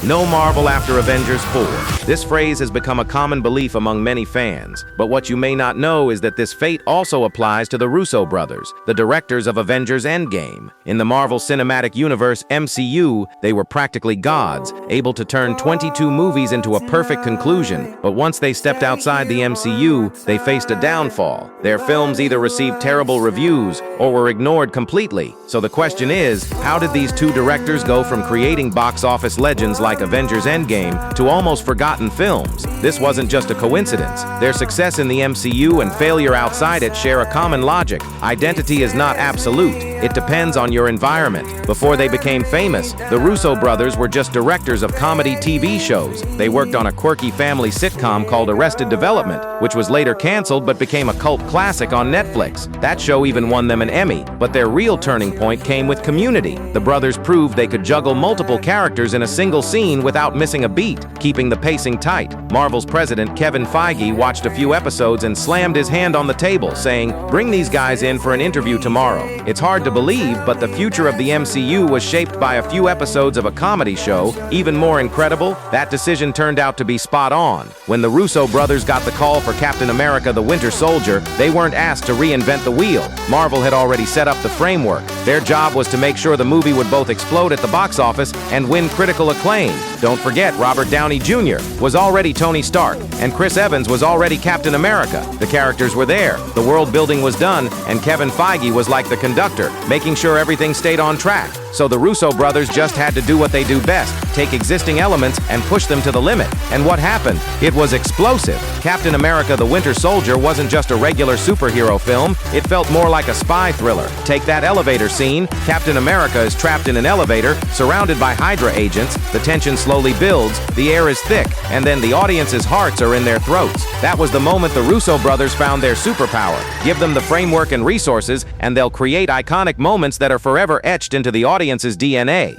No Marvel after Avengers 4. This phrase has become a common belief among many fans, but what you may not know is that this fate also applies to the Russo Brothers, the directors of Avengers Endgame. In the Marvel Cinematic Universe (MCU), they were practically gods, able to turn 22 movies into a perfect conclusion, but once they stepped outside the MCU, they faced a downfall. Their films either received terrible reviews or were ignored completely. So the question is, how did these two directors go from creating box office legends like Avengers Endgame to almost forgotten films? This wasn't just a coincidence. Their success in the MCU and failure outside it share a common logic. Identity is not absolute. It depends on your environment. Before they became famous, the Russo brothers were just directors of comedy TV shows. They worked on a quirky family sitcom called Arrested Development, which was later canceled but became a cult classic on Netflix. That show even won them an Emmy, but their real turning point came with Community. The brothers proved they could juggle multiple characters in a single scene without missing a beat, keeping the pacing tight. Marvel's president, Kevin Feige, watched a few episodes and slammed his hand on the table, saying, "Bring these guys in for an interview tomorrow." It's hard to believe, but the future of the MCU was shaped by a few episodes of a comedy show. Even more incredible, that decision turned out to be spot on. When the Russo brothers got the call for Captain America: The Winter Soldier, they weren't asked to reinvent the wheel. Marvel had already set up the framework. Their job was to make sure the movie would both explode at the box office and win critical acclaim. Don't forget, Robert Downey Jr. was already Tony Stark, and Chris Evans was already Captain America. The characters were there, the world building was done, and Kevin Feige was like the conductor, making sure everything stayed on track. So the Russo brothers just had to do what they do best, take existing elements and push them to the limit. And what happened? It was explosive. Captain America: The Winter Soldier wasn't just a regular superhero film, it felt more like a spy thriller. Take that elevator scene. Captain America is trapped in an elevator, surrounded by Hydra agents, the tension slowly builds, the air is thick, and then the audience's hearts are in their throats. That was the moment the Russo brothers found their superpower. Give them the framework and resources, and they'll create iconic moments that are forever etched into the audience's DNA.